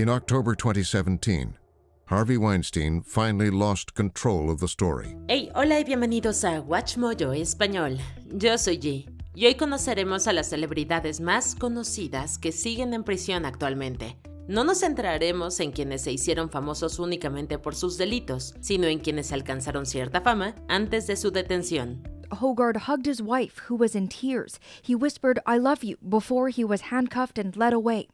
In October 2017, Harvey Weinstein finally lost control of the story. Hey, hola y bienvenidos a WatchMojo Español. Yo soy G. Y hoy conoceremos a las celebridades más conocidas que siguen en prisión actualmente. No nos centraremos en quienes se hicieron famosos únicamente por sus delitos, sino en quienes alcanzaron cierta fama antes de su detención. Hogarth hugged his wife, who was in tears. He whispered, "I love you," before he was handcuffed and led away.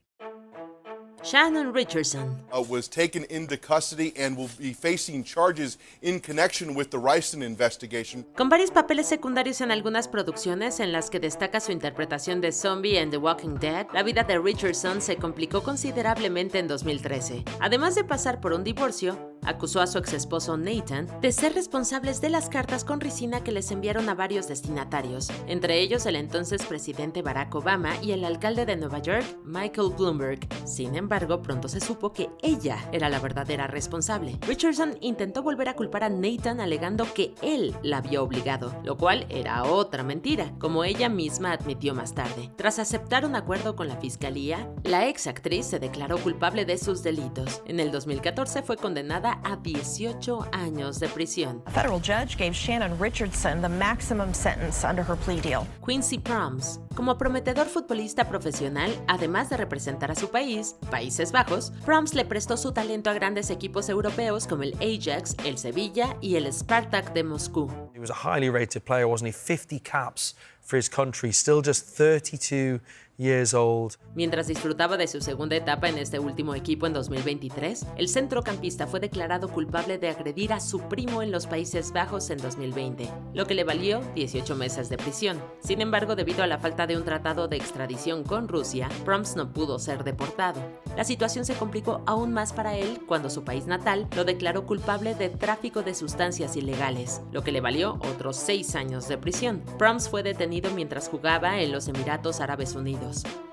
Shannon Richardson. Was taken into custody and will be facing charges in connection with the Ricin investigation. Con varios papeles secundarios en algunas producciones en las que destaca su interpretación de Zombie en The Walking Dead, la vida de Richardson se complicó considerablemente en 2013. Además de pasar por un divorcio, acusó a su exesposo Nathan de ser responsables de las cartas con ricina que les enviaron a varios destinatarios, entre ellos el entonces presidente Barack Obama y el alcalde de Nueva York, Michael Bloomberg. Sin embargo, pronto se supo que ella era la verdadera responsable. Richardson intentó volver a culpar a Nathan alegando que él la había obligado, lo cual era otra mentira, como ella misma admitió más tarde. Tras aceptar un acuerdo con la fiscalía, la ex actriz se declaró culpable de sus delitos. En el 2014 fue condenada a 18 años de prisión. A federal judge gave Shannon Richardson the maximum sentence under her plea deal. Quincy Promes. Como prometedor futbolista profesional, además de representar a su país, Países Bajos, Promes le prestó su talento a grandes equipos europeos como el Ajax, el Sevilla y el Spartak de Moscú. He was a highly rated player, wasn't he? 50 caps for his country, still just 32 years old. Mientras disfrutaba de su segunda etapa en este último equipo en 2023, el centrocampista fue declarado culpable de agredir a su primo en los Países Bajos en 2020, lo que le valió 18 meses de prisión. Sin embargo, debido a la falta de un tratado de extradición con Rusia, Promes no pudo ser deportado. La situación se complicó aún más para él cuando su país natal lo declaró culpable de tráfico de sustancias ilegales, lo que le valió otros 6 años de prisión. Promes fue detenido mientras jugaba en los Emiratos Árabes Unidos,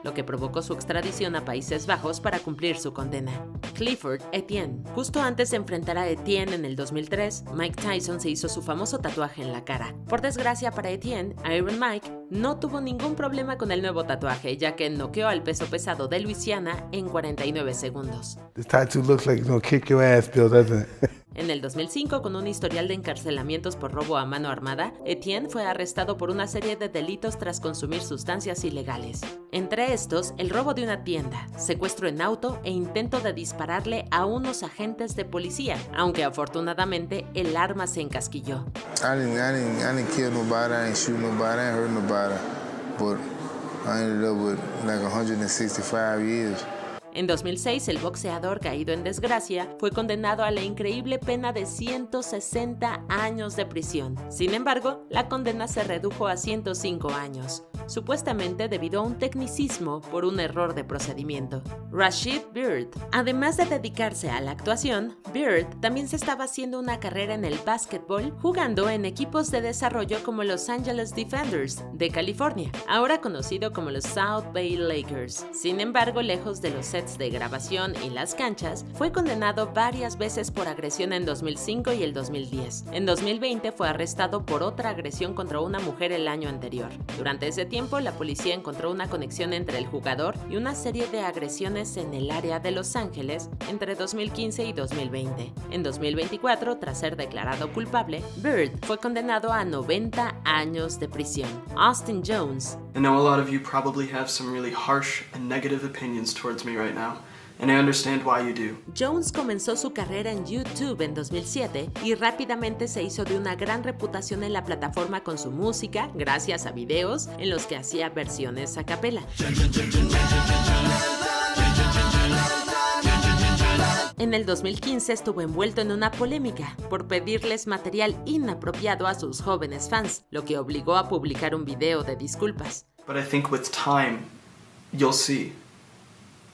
lo que provocó su extradición a Países Bajos para cumplir su condena. Clifford Etienne. Justo antes de enfrentar a Etienne en el 2003, Mike Tyson se hizo su famoso tatuaje en la cara. Por desgracia para Etienne, Iron Mike no tuvo ningún problema con el nuevo tatuaje, ya que noqueó al peso pesado de Luisiana en 49 segundos. This tattoo looks like it's gonna kick your ass, Bill, doesn't it? En el 2005, con un historial de encarcelamientos por robo a mano armada, Etienne fue arrestado por una serie de delitos tras consumir sustancias ilegales. Entre estos, el robo de una tienda, secuestro en auto e intento de dispararle a unos agentes de policía, aunque afortunadamente el arma se encasquilló. I didn't kill nobody, I didn't shoot nobody, I didn't hurt nobody, but I ended up with like 165 years. En 2006, el boxeador caído en desgracia fue condenado a la increíble pena de 160 años de prisión. Sin embargo, la condena se redujo a 105 años, supuestamente debido a un tecnicismo por un error de procedimiento. Rashid Beard. Además de dedicarse a la actuación, Beard también se estaba haciendo una carrera en el básquetbol, jugando en equipos de desarrollo como Los Angeles Defenders de California, ahora conocido como los South Bay Lakers. Sin embargo, lejos de los sets de grabación y las canchas, fue condenado varias veces por agresión en 2005 y el 2010. En 2020 fue arrestado por otra agresión contra una mujer el año anterior. Durante ese tiempo, la policía encontró una conexión entre el jugador y una serie de agresiones en el área de Los Ángeles entre 2015 y 2020. En 2024, tras ser declarado culpable, Bird fue condenado a 90 años de prisión. Austin Jones. I know a lot of you probably have some really harsh and negative opinions towards me right now, and I understand why you do. Jones comenzó su carrera en YouTube en 2007 y rápidamente se hizo de una gran reputación en la plataforma con su música, gracias a videos en los que hacía versiones a capela. En el 2015 estuvo envuelto en una polémica por pedirles material inapropiado a sus jóvenes fans, lo que obligó a publicar un video de disculpas. But I think with time, you'll see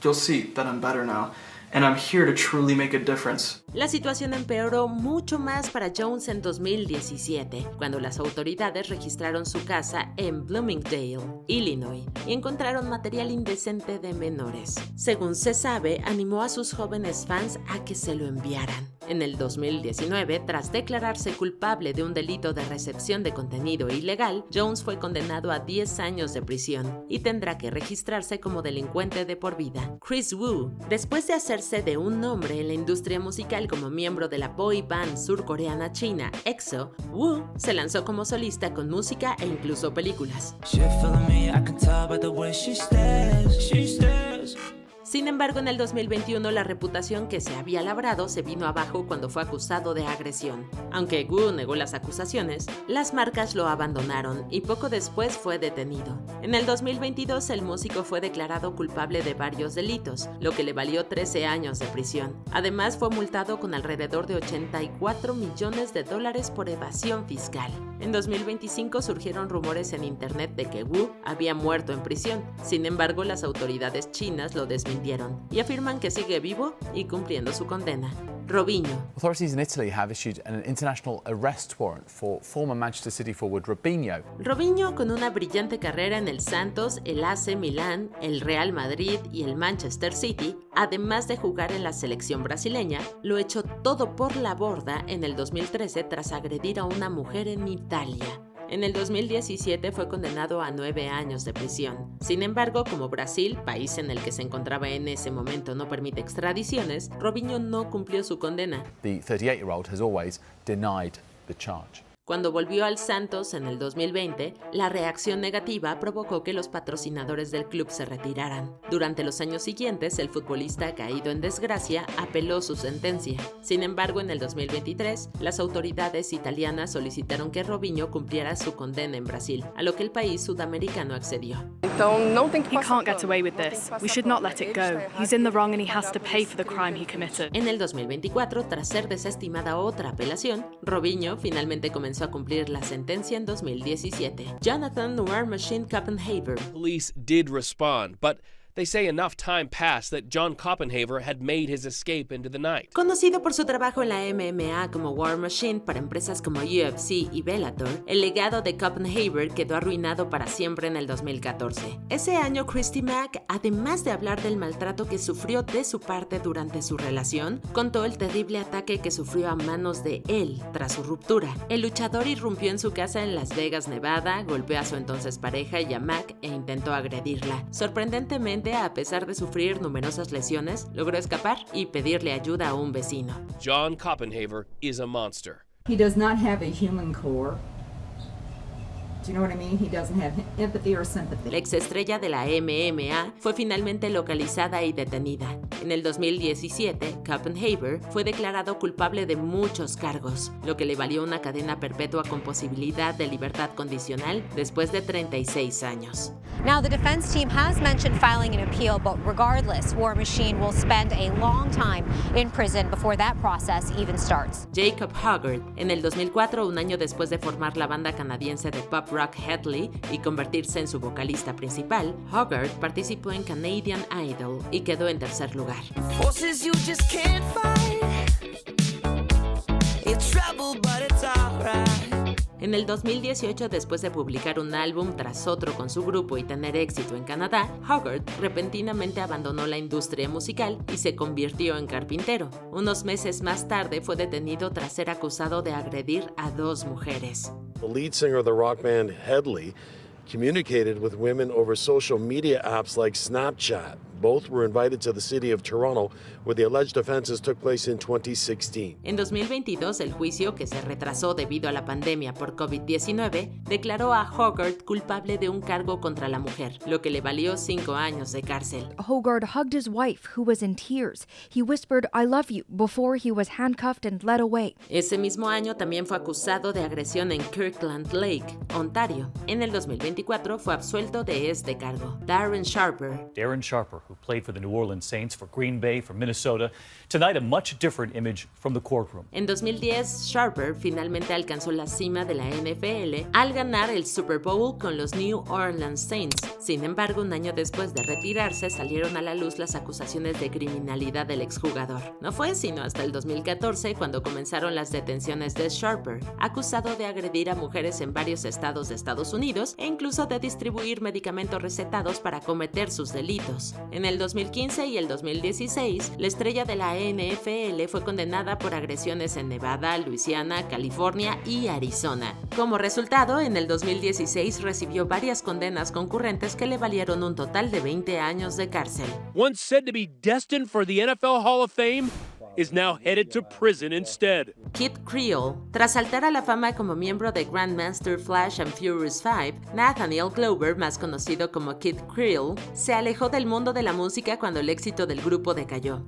that I'm better now, and I'm here to truly make a difference. La situación empeoró mucho más para Jones en 2017, cuando las autoridades registraron su casa en Bloomingdale, Illinois, y encontraron material indecente de menores. Según se sabe, animó a sus jóvenes fans a que se lo enviaran. En el 2019, tras declararse culpable de un delito de recepción de contenido ilegal, Jones fue condenado a 10 años de prisión y tendrá que registrarse como delincuente de por vida. Chris Wu, después de hacerse de un nombre en la industria musical como miembro de la boy band surcoreana china EXO, Wu se lanzó como solista con música e incluso películas. Sin embargo, en el 2021 la reputación que se había labrado se vino abajo cuando fue acusado de agresión. Aunque Wu negó las acusaciones, las marcas lo abandonaron y poco después fue detenido. En el 2022 el músico fue declarado culpable de varios delitos, lo que le valió 13 años de prisión. Además fue multado con alrededor de $84 millones por evasión fiscal. En 2025 surgieron rumores en internet de que Wu había muerto en prisión. Sin embargo, las autoridades chinas lo desmintieron y afirman que sigue vivo y cumpliendo su condena. Robinho. Authorities in Italy have issued an international arrest warrant for former Manchester City forward Robinho. Robinho, con una brillante carrera en el Santos, el AC Milán, el Real Madrid y el Manchester City, además de jugar en la selección brasileña, lo echó todo por la borda en el 2013 tras agredir a una mujer en Italia. En el 2017 fue condenado a 9 años de prisión. Sin embargo, como Brasil, país en el que se encontraba en ese momento, no permite extradiciones, Robinho no cumplió su condena. The 38-year-old has always denied the charge. Cuando volvió al Santos en el 2020, la reacción negativa provocó que los patrocinadores del club se retiraran. Durante los años siguientes, el futbolista caído en desgracia apeló su sentencia. Sin embargo, en el 2023, las autoridades italianas solicitaron que Robinho cumpliera su condena en Brasil, a lo que el país sudamericano accedió. He can't get away with this. We should not let it go. He's in the wrong and he has to pay for the crime he committed. En el 2024, tras ser desestimada otra apelación, Robinho finalmente comenzó a cumplir la sentencia en 2017. Jonathan War Machine Copenhaver. Police did respond, but they say enough time passed that John Copenhaver had made his escape into the night. Conocido por su trabajo en la MMA como War Machine para empresas como UFC y Bellator, el legado de Copenhaver quedó arruinado para siempre en el 2014. Ese año, Christy Mack, además de hablar del maltrato que sufrió de su parte durante su relación, contó el terrible ataque que sufrió a manos de él tras su ruptura. El luchador irrumpió en su casa en Las Vegas, Nevada, golpeó a su entonces pareja y a Mack e intentó agredirla. Sorprendentemente, a pesar de sufrir numerosas lesiones, logró escapar y pedirle ayuda a un vecino. John Copenhaver is a monster. He does not have a human core. Do you know what I mean? He doesn't have empathy or sympathy. La exestrella de la MMA fue finalmente localizada y detenida. En el 2017, Copenhaver fue declarado culpable de muchos cargos, lo que le valió una cadena perpetua con posibilidad de libertad condicional después de 36 años. Now, the defense team has mentioned filing an appeal, but regardless, War Machine will spend a long time in prison before that process even starts. Jacob Hoggard, en el 2004, un año después de formar la banda canadiense de pop rock Hedley y convertirse en su vocalista principal, Hoggard participó en Canadian Idol y quedó en tercer lugar. En el 2018, después de publicar un álbum tras otro con su grupo y tener éxito en Canadá, Hoggard repentinamente abandonó la industria musical y se convirtió en carpintero. Unos meses más tarde fue detenido tras ser acusado de agredir a 2 mujeres. The lead singer of the rock band Hedley communicated with women over social media apps like Snapchat. Both were invited to the city of Toronto, where the alleged offenses took place in 2016. En 2022, el juicio, que se retrasó debido a la pandemia por COVID-19, declaró a Hoggard culpable de un cargo contra la mujer, lo que le valió 5 años de cárcel. Hoggard hugged his wife, who was in tears. He whispered, "I love you," before he was handcuffed and led away. Ese mismo año también fue acusado de agresión en Kirkland Lake, Ontario. En el 2024 fue absuelto de este cargo. Darren Sharper, who played for the New Orleans Saints, for Green Bay, for Minnesota. Tonight, a much different image from the courtroom. En 2010, Sharper finalmente alcanzó la cima de la NFL al ganar el Super Bowl con los New Orleans Saints. Sin embargo, un año después de retirarse, salieron a la luz las acusaciones de criminalidad del exjugador. No fue sino hasta el 2014 cuando comenzaron las detenciones de Sharper, acusado de agredir a mujeres en varios estados de Estados Unidos e incluso de distribuir medicamentos recetados para cometer sus delitos. En el 2015 y el 2016, la estrella de la NFL fue condenada por agresiones en Nevada, Luisiana, California y Arizona. Como resultado, en el 2016 recibió varias condenas concurrentes que le valieron un total de 20 años de cárcel. Once said to be destined for the NFL Hall of Fame, is now headed to prison instead. Kid Creole. Tras saltar a la fama como miembro de Grandmaster Flash and Furious 5, Nathaniel Glover, más conocido como Kid Creole, se alejó del mundo de la música cuando el éxito del grupo decayó.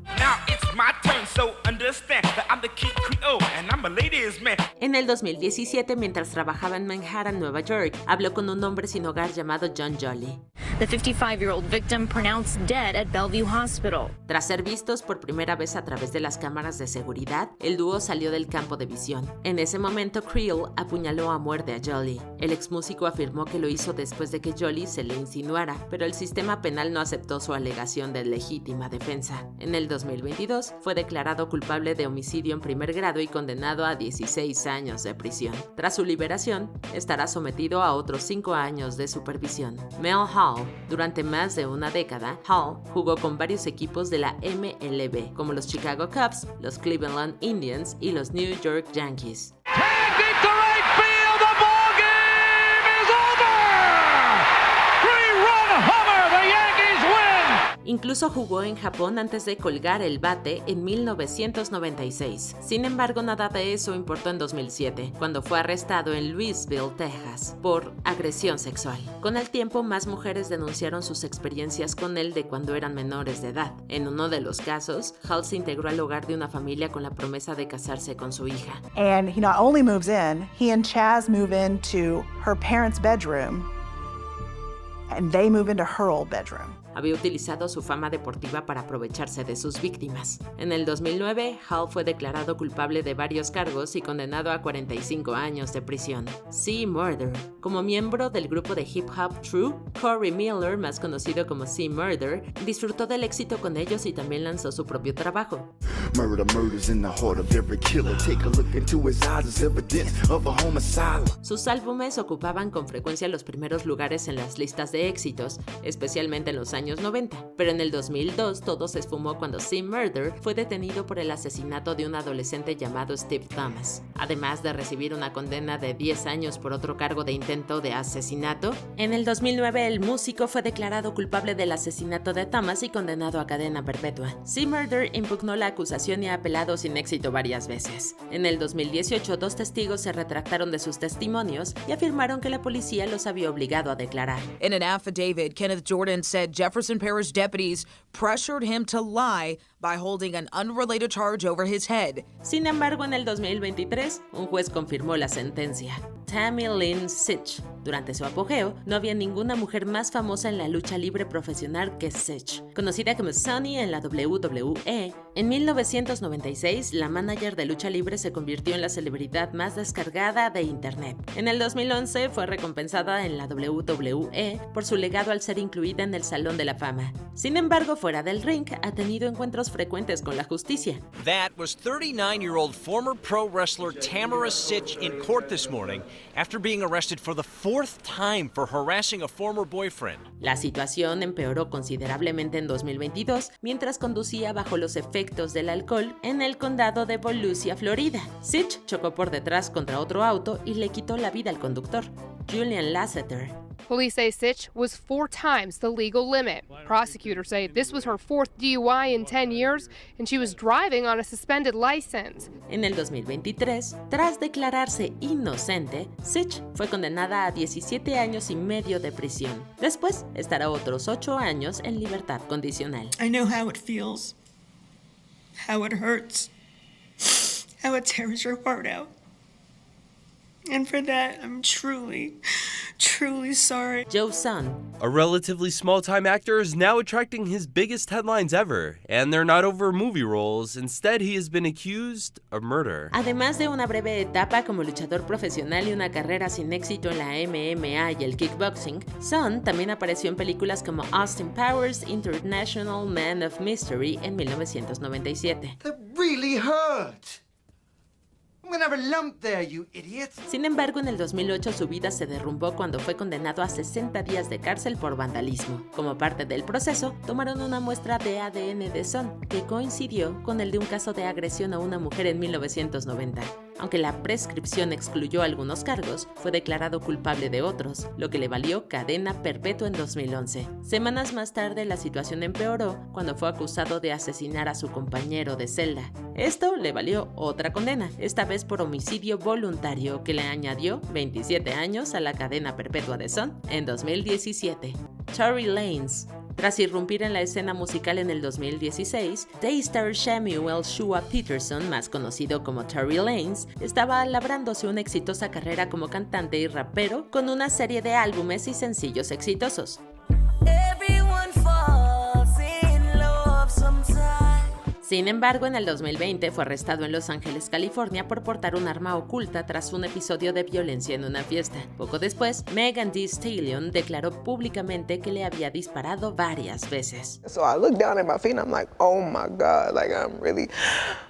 En el 2017, mientras trabajaba en Manhattan, Nueva York, habló con un hombre sin hogar llamado John Jolly. The 55-year-old victim pronounced dead at Bellevue Hospital. Tras ser vistos por primera vez a través de las cámaras de seguridad, el dúo salió del campo de visión. En ese momento, Creole apuñaló a muerte a Jolly. El exmúsico afirmó que lo hizo después de que Jolly se le insinuara, pero el sistema penal no aceptó su alegación de legítima defensa. En el 2022, fue declarado culpable de homicidio en primer grado y condenado a 16 años de prisión. Tras su liberación, estará sometido a otros 5 años de supervisión. Mel Hall. Durante más de una década, Hall jugó con varios equipos de la MLB, como los Chicago Cubs, los Cleveland Indians y los New York Yankees. Incluso jugó en Japón antes de colgar el bate en 1996. Sin embargo, nada de eso importó en 2007, cuando fue arrestado en Louisville, Texas, por agresión sexual. Con el tiempo, más mujeres denunciaron sus experiencias con él de cuando eran menores de edad. En uno de los casos, Hall se integró al hogar de una familia con la promesa de casarse con su hija. And he not only moves in, he and Chaz move into her parents' bedroom, and they move into her old bedroom. Había utilizado su fama deportiva para aprovecharse de sus víctimas. En el 2009, Hall fue declarado culpable de varios cargos y condenado a 45 años de prisión. C-Murder. Como miembro del grupo de hip hop True, Corey Miller, más conocido como C-Murder, disfrutó del éxito con ellos y también lanzó su propio trabajo. Sus álbumes ocupaban con frecuencia los primeros lugares en las listas de éxitos, especialmente en los años 90, pero en el 2002 todo se esfumó cuando C-Murder fue detenido por el asesinato de un adolescente llamado Steve Thomas. Además de recibir una condena de 10 años por otro cargo de intento de asesinato, en el 2009 el músico fue declarado culpable del asesinato de Thomas y condenado a cadena perpetua. C-Murder impugnó la acusación y ha apelado sin éxito varias veces. En el 2018 dos testigos se retractaron de sus testimonios y afirmaron que la policía los había obligado a declarar. In an affidavit, Kenneth Jordan said Jefferson Parish deputies pressured him to lie by holding an unrelated charge over his head. Sin embargo, en el 2023, un juez confirmó la sentencia. Tammy Lynn Sitch. Durante su apogeo, no había ninguna mujer más famosa en la lucha libre profesional que Sitch, conocida como Sunny en la WWE. En 1996, la manager de lucha libre se convirtió en la celebridad más descargada de Internet. En el 2011, fue recompensada en la WWE por su legado al ser incluida en el Salón de la Fama. Sin embargo, fuera del ring, ha tenido encuentros frecuentes con la justicia. That was 39-year-old former pro wrestler Tamara Sitch in court this morning after being arrested for the 4th time for harassing a former boyfriend. La situación empeoró considerablemente en 2022 mientras conducía bajo los efectos del alcohol en el condado de Volusia, Florida. Sitch chocó por detrás contra otro auto y le quitó la vida al conductor, Julian Lasseter. Police say Sitch was 4 times the legal limit. Prosecutors say this was her 4th DUI in 10 years and she was driving on a suspended license. En el 2023, tras declararse inocente, Sitch fue condenada a 17 años y medio de prisión. Después, estará otros 8 años en libertad condicional. I know how it feels, how it hurts, how it tears your heart out. And for that, I'm truly sorry. Joe Son. A relatively small-time actor is now attracting his biggest headlines ever, and they're not over movie roles. Instead, he has been accused of murder. Además de una breve etapa como luchador profesional y una carrera sin éxito en la MMA y el kickboxing, Son también apareció en películas como Austin Powers International Man of Mystery en 1997. That really hurt. Sin embargo, en el 2008 su vida se derrumbó cuando fue condenado a 60 días de cárcel por vandalismo. Como parte del proceso, tomaron una muestra de ADN de Son, que coincidió con el de un caso de agresión a una mujer en 1990. Aunque la prescripción excluyó algunos cargos, fue declarado culpable de otros, lo que le valió cadena perpetua en 2011. Semanas más tarde, la situación empeoró cuando fue acusado de asesinar a su compañero de celda. Esto le valió otra condena, esta vez por homicidio voluntario, que le añadió 27 años a la cadena perpetua de Son en 2017. Tory Lanez. Tras irrumpir en la escena musical en el 2016, Daystar Samuel Shua Peterson, más conocido como Tory Lanez, estaba labrándose una exitosa carrera como cantante y rapero con una serie de álbumes y sencillos exitosos. Sin embargo, en el 2020 fue arrestado en Los Ángeles, California, por portar un arma oculta tras un episodio de violencia en una fiesta. Poco después, Megan Thee Stallion declaró públicamente que le había disparado varias veces. So I look down at my feet and I'm like, oh my God, like I'm really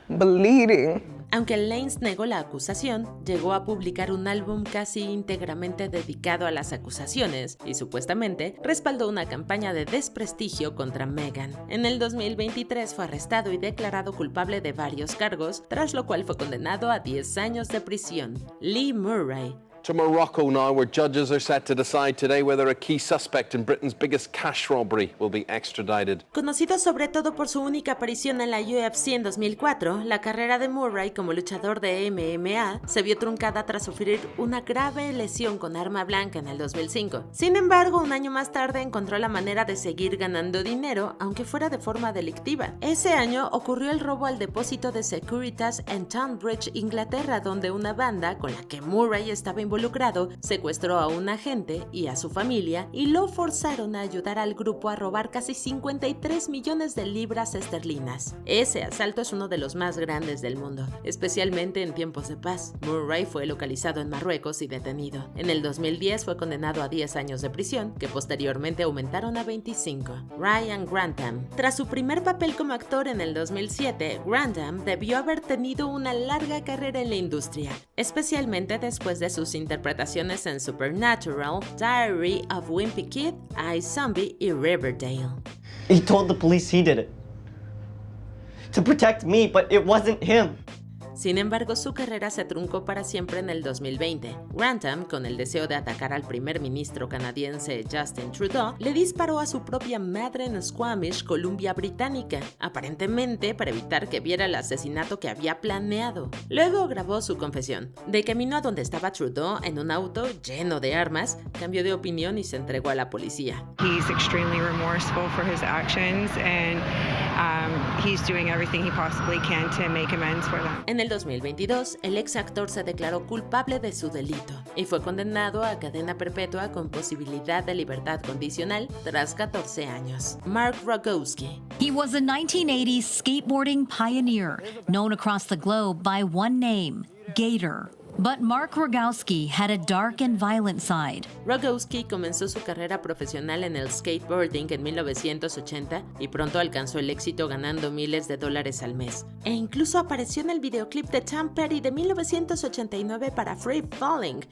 bleeding. Aunque Lanez negó la acusación, llegó a publicar un álbum casi íntegramente dedicado a las acusaciones y supuestamente respaldó una campaña de desprestigio contra Megan. En el 2023 fue arrestado y declarado culpable de varios cargos, tras lo cual fue condenado a 10 años de prisión. Lee Murray. To Morocco now, where judges are set to decide today whether a key suspect in Britain's biggest cash robbery will be extradited. Conocido sobre todo por su única aparición en la UFC en 2004, la carrera de Murray como luchador de MMA se vio truncada tras sufrir una grave lesión con arma blanca en el 2005. Sin embargo, un año más tarde encontró la manera de seguir ganando dinero, aunque fuera de forma delictiva. Ese año ocurrió el robo al depósito de Securitas en Tonbridge, Inglaterra, donde una banda con la que Murray estaba involucrado secuestró a un agente y a su familia y lo forzaron a ayudar al grupo a robar casi 53 millones de libras esterlinas. Ese asalto es uno de los más grandes del mundo, especialmente en tiempos de paz. Murray fue localizado en Marruecos y detenido. En el 2010 fue condenado a 10 años de prisión, que posteriormente aumentaron a 25. Ryan Grantham. Tras su primer papel como actor en el 2007, Grantham debió haber tenido una larga carrera en la industria, especialmente después de sus interpretaciones en Supernatural, Diary of Wimpy Kid, iZombie y Riverdale. He told the police he did it. To protect me, but it wasn't him. Sin embargo, su carrera se truncó para siempre en el 2020. Grantham, con el deseo de atacar al primer ministro canadiense Justin Trudeau, le disparó a su propia madre en Squamish, Columbia Británica, aparentemente para evitar que viera el asesinato que había planeado. Luego grabó su confesión. De camino a donde estaba Trudeau en un auto lleno de armas, cambió de opinión y se entregó a la policía. He's extremely remorseful for his actions and he's doing everything he possibly can to make amends for them. En el 2022, el ex actor se declaró culpable de su delito y fue condenado a cadena perpetua con posibilidad de libertad condicional tras 14 años. Mark Rogowski. He was a 1980s skateboarding pioneer, known across the globe by one name, Gator. But Mark Rogowski had a dark and violent side. Rogowski comenzó su carrera profesional en el skateboarding en 1980 y pronto alcanzó el éxito ganando miles de dólares al mes. E incluso apareció en el videoclip de Tom Petty de 1989 para Free Falling.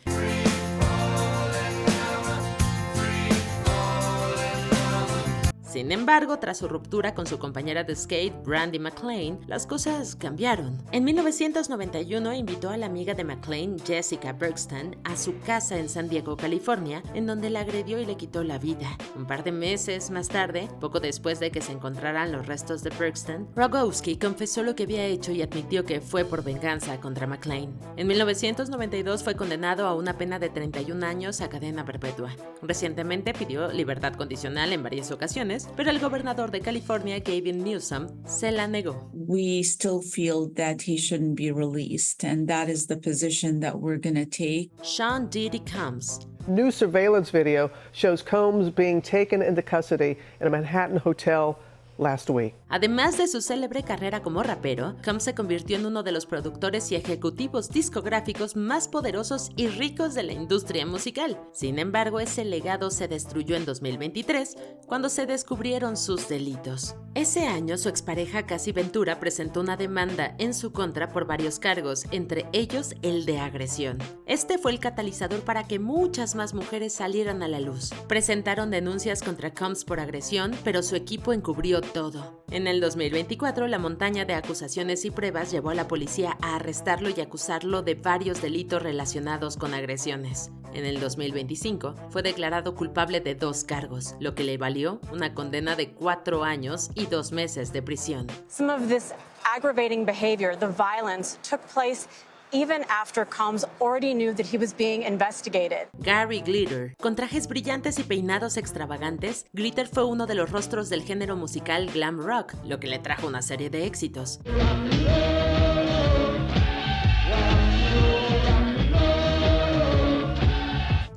Sin embargo, tras su ruptura con su compañera de skate, Brandi McLean, las cosas cambiaron. En 1991 invitó a la amiga de McLean, Jessica Bergston, a su casa en San Diego, California, en donde la agredió y le quitó la vida. Un par de meses más tarde, poco después de que se encontraran los restos de Bergston, Rogowski confesó lo que había hecho y admitió que fue por venganza contra McLean. En 1992 fue condenado a una pena de 31 años a cadena perpetua. Recientemente pidió libertad condicional en varias ocasiones, pero el gobernador de California, Gavin Newsom, se la negó. We still feel that he shouldn't be released, and that is the position that we're going to take. Sean Diddy Combs. New surveillance video shows Combs being taken into custody in a Manhattan hotel last week. Además de su célebre carrera como rapero, Combs se convirtió en uno de los productores y ejecutivos discográficos más poderosos y ricos de la industria musical. Sin embargo, ese legado se destruyó en 2023, cuando se descubrieron sus delitos. Ese año, su expareja Cassie Ventura presentó una demanda en su contra por varios cargos, entre ellos el de agresión. Este fue el catalizador para que muchas más mujeres salieran a la luz. Presentaron denuncias contra Combs por agresión, pero su equipo encubrió todo. En el 2024, la montaña de acusaciones y pruebas llevó a la policía a arrestarlo y acusarlo de varios delitos relacionados con agresiones. En el 2025, fue declarado culpable de 2 cargos, lo que le valió una condena de 4 años y 2 meses de prisión. Some of this aggravating behavior, the violence, took place even after Combs already knew that he was being investigated. Gary Glitter. Con trajes brillantes y peinados extravagantes, Glitter fue uno de los rostros del género musical glam rock, lo que le trajo una serie de éxitos.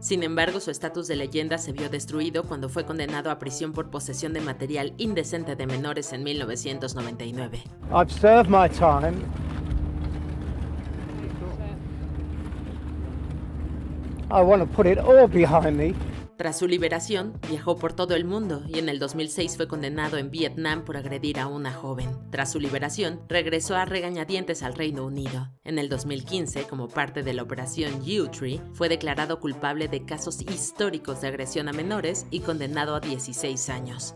Sin embargo, su estatus de leyenda se vio destruido cuando fue condenado a prisión por posesión de material indecente de menores en 1999. I've served my time. I want to put it all behind me. Tras su liberación, viajó por todo el mundo y en el 2006 fue condenado en Vietnam por agredir a una joven. Tras su liberación, regresó a regañadientes al Reino Unido. En el 2015, como parte de la operación U-Tree, fue declarado culpable de casos históricos de agresión a menores y condenado a 16 años.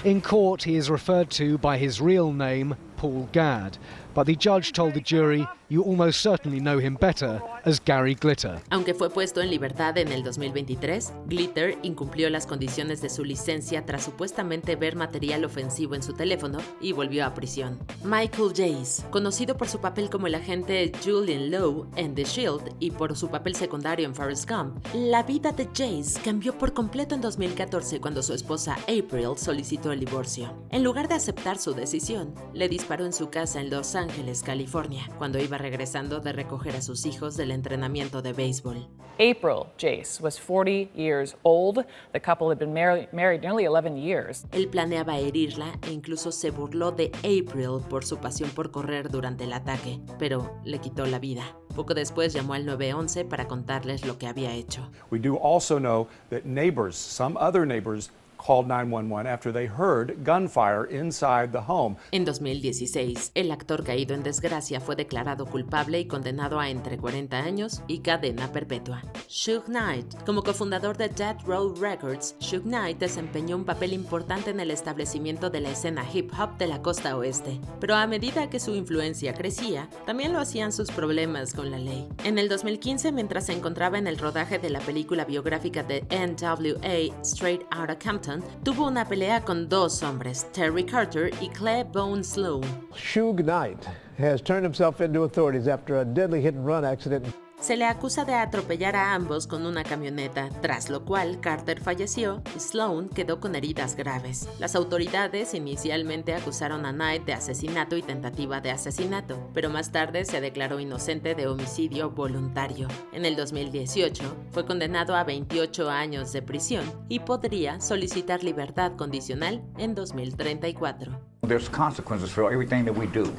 In court, he is referred to by his real name, Paul Gadd, but the judge told the jury you almost certainly know him better as Gary Glitter. Aunque fue puesto en libertad en el 2023, Glitter incumplió las condiciones de su licencia tras supuestamente ver material ofensivo en su teléfono y volvió a prisión. Michael Jace, conocido por su papel como el agente Julian Lowe en The Shield y por su papel secundario en Forrest Gump, la vida de Jace cambió por completo en 2014 cuando su esposa April solicitó el divorcio. En lugar de aceptar su decisión, le disparó en su casa en Los Ángeles, California, cuando iba regresando de recoger a sus hijos del entrenamiento de béisbol. April Jace was 40 years old. The couple had been married nearly 11 years. Él planeaba herirla e incluso se burló de April por su pasión por correr durante el ataque, pero le quitó la vida. Poco después llamó al 911 para contarles lo que había hecho. We do also know that neighbors, some other neighbors, called 911 after they heard gunfire inside the home. En 2016, el actor caído en desgracia fue declarado culpable y condenado a entre 40 años y cadena perpetua. Suge Knight. Como cofundador de Death Row Records, Suge Knight desempeñó un papel importante en el establecimiento de la escena hip hop de la costa oeste, pero a medida que su influencia crecía, también lo hacían sus problemas con la ley. En el 2015, mientras se encontraba en el rodaje de la película biográfica de NWA Straight Outta Compton, tuvo una pelea con 2 hombres, Terry Carter y Clay Bone Sloan. Suge Knight has turned himself into authorities after a deadly hit-and-run accident. Se le acusa de atropellar a ambos con una camioneta, tras lo cual Carter falleció y Sloan quedó con heridas graves. Las autoridades inicialmente acusaron a Knight de asesinato y tentativa de asesinato, pero más tarde se declaró inocente de homicidio voluntario. En el 2018 fue condenado a 28 años de prisión y podría solicitar libertad condicional en 2034. There's consequences for everything that we do,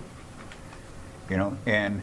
and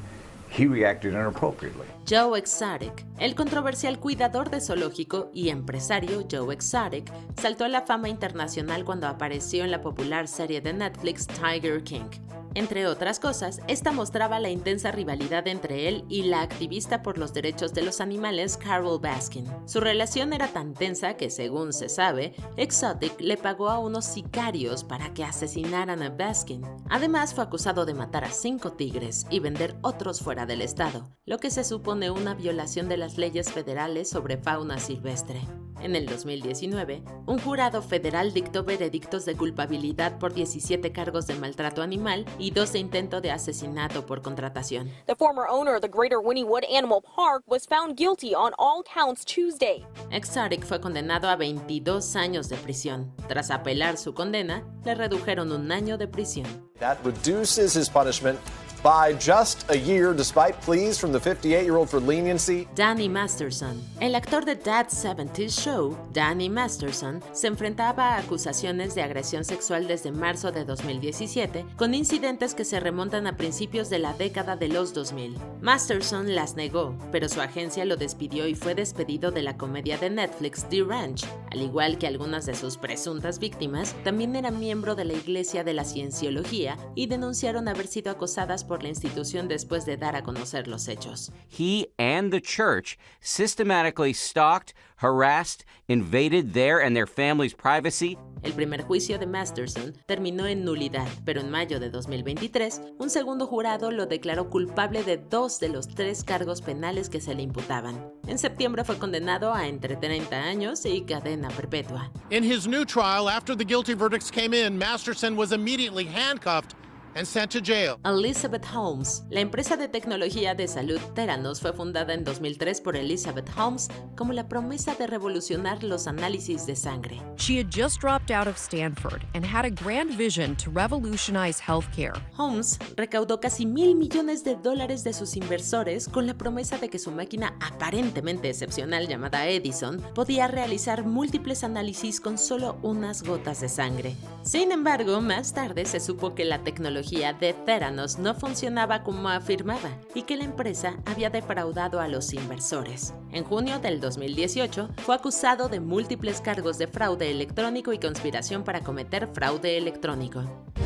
he reacted inappropriately. Joe Exotic. El controversial cuidador de zoológico y empresario Joe Exotic saltó a la fama internacional cuando apareció en la popular serie de Netflix Tiger King. Entre otras cosas, esta mostraba la intensa rivalidad entre él y la activista por los derechos de los animales Carole Baskin. Su relación era tan tensa que, según se sabe, Exotic le pagó a unos sicarios para que asesinaran a Baskin. Además, fue acusado de matar a 5 tigres y vender otros fuera del estado, lo que se supone una violación de las leyes federales sobre fauna silvestre. En el 2019, un jurado federal dictó veredictos de culpabilidad por 17 cargos de maltrato animal y 2 de intento de asesinato por contratación. The former owner of the Greater Wynnewood Animal Park was found guilty on all counts Tuesday. Exotic fue condenado a 22 años de prisión. Tras apelar su condena, le redujeron 1 año de prisión. That reduces his punishment by just a year despite pleas from the 58-year-old for leniency. Danny Masterson. El actor de That 70's Show, Danny Masterson, se enfrentaba a acusaciones de agresión sexual desde marzo de 2017, con incidentes que se remontan a principios de la década de los 2000. Masterson las negó, pero su agencia lo despidió y fue despedido de la comedia de Netflix The Ranch. Al igual que algunas de sus presuntas víctimas, también era miembro de la Iglesia de la Cienciología y denunciaron haber sido acosadas por la institución después de dar a conocer los hechos. He and the church systematically stalked, harassed, invaded their and their family's privacy. El primer juicio de Masterson terminó en nulidad, pero en mayo de 2023, un segundo jurado lo declaró culpable de 2 de los 3 cargos penales que se le imputaban. En septiembre fue condenado a entre 30 años y cadena perpetua. In his new trial, after the guilty verdicts came in, Masterson was immediately handcuffed and sent to jail. Elizabeth Holmes. La empresa de tecnología de salud Theranos fue fundada en 2003 por Elizabeth Holmes como la promesa de revolucionar los análisis de sangre. She had just dropped out of Stanford and had a grand vision to revolutionize healthcare. Holmes recaudó casi $1,000 millones de sus inversores con la promesa de que su máquina aparentemente excepcional llamada Edison podía realizar múltiples análisis con solo unas gotas de sangre. Sin embargo, más tarde se supo que la tecnología de Theranos no funcionaba como afirmaba y que la empresa había defraudado a los inversores. En junio del 2018 fue acusado de múltiples cargos de fraude electrónico y conspiración para cometer fraude electrónico.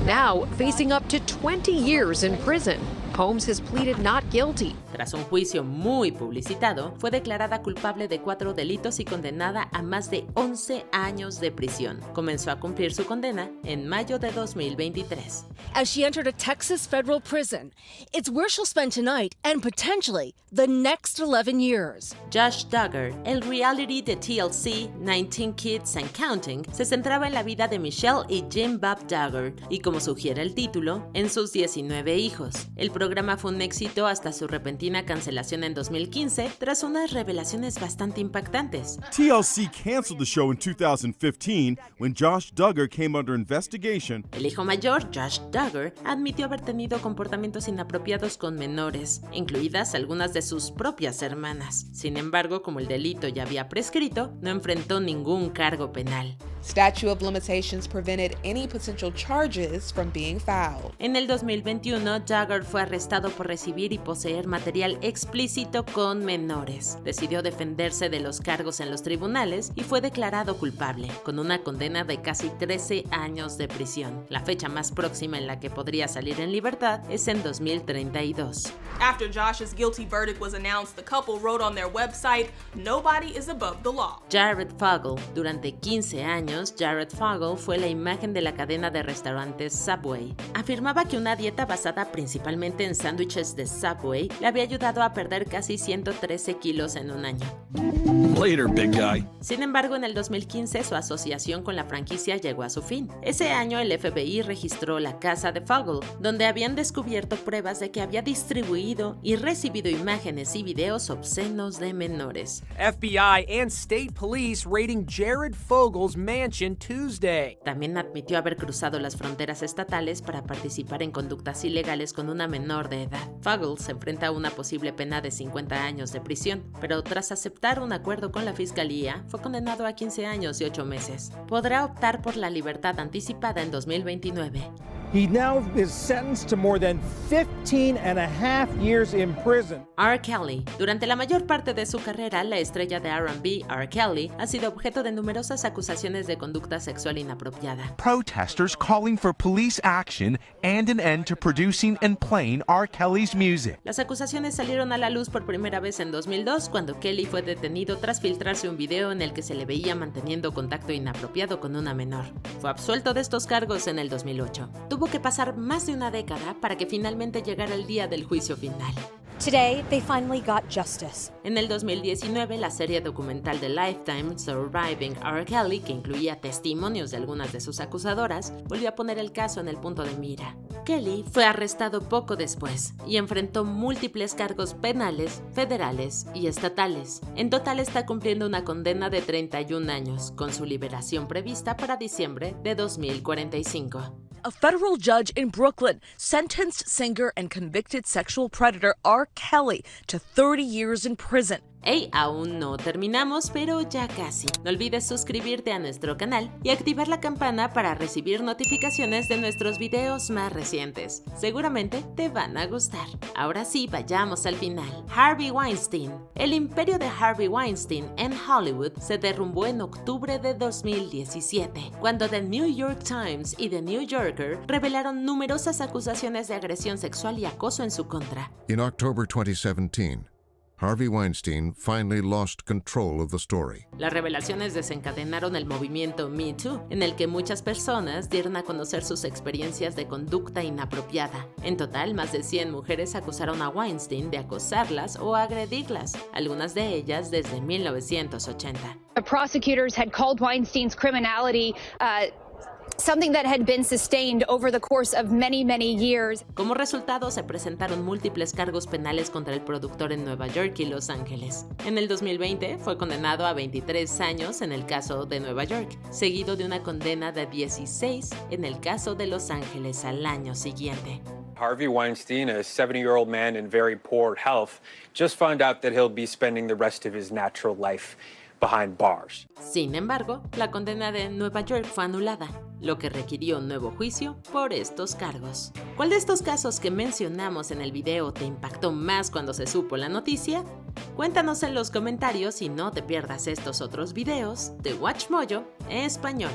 Now, facing up to 20 years in prison, Holmes has pleaded not guilty. Tras un juicio muy publicitado, fue declarada culpable de 4 delitos y condenada a más de 11 años de prisión. Comenzó a cumplir su condena en mayo de 2023. As she entered a Texas federal prison, it's where she'll spend tonight and potentially the next 11 years. Josh Duggar, el reality de TLC, 19 Kids and Counting, se centraba en la vida de Michelle y Jim Bob Duggar y, como sugiere el título, en sus 19 hijos. El programa fue un éxito hasta su repentina cancelación en 2015 tras unas revelaciones bastante impactantes. TLC canceled the show in 2015 when Josh Duggar came under investigation. El hijo mayor, Josh Duggar, admitió haber tenido comportamientos inapropiados con menores, incluidas algunas de sus propias hermanas. Sin embargo, como el delito ya había prescrito, no enfrentó ningún cargo penal. Statute of limitations prevented any potential charges from being filed. En el 2021, Duggar fue arrestado por recibir y poseer material explícito con menores. Decidió defenderse de los cargos en los tribunales y fue declarado culpable, con una condena de casi 13 años de prisión. La fecha más próxima en la que podría salir en libertad es en 2032. After Josh's guilty verdict was announced, the couple wrote on their website, "Nobody is above the law." Jared Fogle. Durante 15 años, Jared Fogle fue la imagen de la cadena de restaurantes Subway. Afirmaba que una dieta basada principalmente en sándwiches de Subway le había ayudado a perder casi 113 kilos en un año. Later, big guy. Sin embargo, en el 2015 su asociación con la franquicia llegó a su fin. Ese año el FBI registró la casa de Fogle, donde habían descubierto pruebas de que había distribuido y recibido imágenes y videos obscenos de menores. FBI and state police raiding Jared Fogle's mansion Tuesday. También admitió haber cruzado las fronteras estatales para participar en conductas ilegales con una menor de edad. Fogle se enfrenta a una posible pena de 50 años de prisión, pero tras aceptar un acuerdo con la fiscalía, fue condenado a 15 años y 8 meses. Podrá optar por la libertad anticipada en 2029. He now is sentenced to more than 15 and a half years in prison. R. Kelly. Durante la mayor parte de su carrera, la estrella de R&B, R. Kelly, ha sido objeto de numerosas acusaciones de conducta sexual inapropiada. Protesters calling for police action and an end to producing and playing R. Kelly's music. Las acusaciones salieron a la luz por primera vez en 2002, cuando Kelly fue detenido tras filtrarse un video en el que se le veía manteniendo contacto inapropiado con una menor. Fue absuelto de estos cargos en el 2008. Tuvo que pasar más de una década para que finalmente llegara el día del juicio final. Today, they finally got justice. En el 2019, la serie documental de Lifetime, Surviving R. Kelly, que incluía testimonios de algunas de sus acusadoras, volvió a poner el caso en el punto de mira. Kelly fue arrestado poco después y enfrentó múltiples cargos penales, federales y estatales. En total está cumpliendo una condena de 31 años, con su liberación prevista para diciembre de 2045. A federal judge in Brooklyn sentenced singer and convicted sexual predator R. Kelly to 30 years in prison. Hey, aún no terminamos, pero ya casi. No olvides suscribirte a nuestro canal y activar la campana para recibir notificaciones de nuestros videos más recientes. Seguramente te van a gustar. Ahora sí, vayamos al final. Harvey Weinstein. El imperio de Harvey Weinstein en Hollywood se derrumbó en octubre de 2017, cuando The New York Times y The New Yorker revelaron numerosas acusaciones de agresión sexual y acoso en su contra. In October 2017, Harvey Weinstein finally lost control of the story. Las revelaciones desencadenaron el movimiento Me Too, en el que muchas personas dieron a conocer sus experiencias de conducta inapropiada. En total, más de 100 mujeres acusaron a Weinstein de acosarlas o agredirlas, algunas de ellas desde 1980. The prosecutors had called Weinstein's criminality something that had been sustained over the course of many years. Como resultado, se presentaron múltiples cargos penales contra el productor en Nueva York y Los Ángeles. En el 2020 fue condenado a 23 años en el caso de Nueva York, seguido de una condena de 16 en el caso de Los Ángeles al año siguiente. Harvey Weinstein, a 70-year-old man in very poor health, just found out that he'll be spending the rest of his natural life behind bars. Sin embargo, la condena de Nueva York fue anulada, lo que requirió un nuevo juicio por estos cargos. ¿Cuál de estos casos que mencionamos en el video te impactó más cuando se supo la noticia? Cuéntanos en los comentarios y no te pierdas estos otros videos de WatchMojo en español.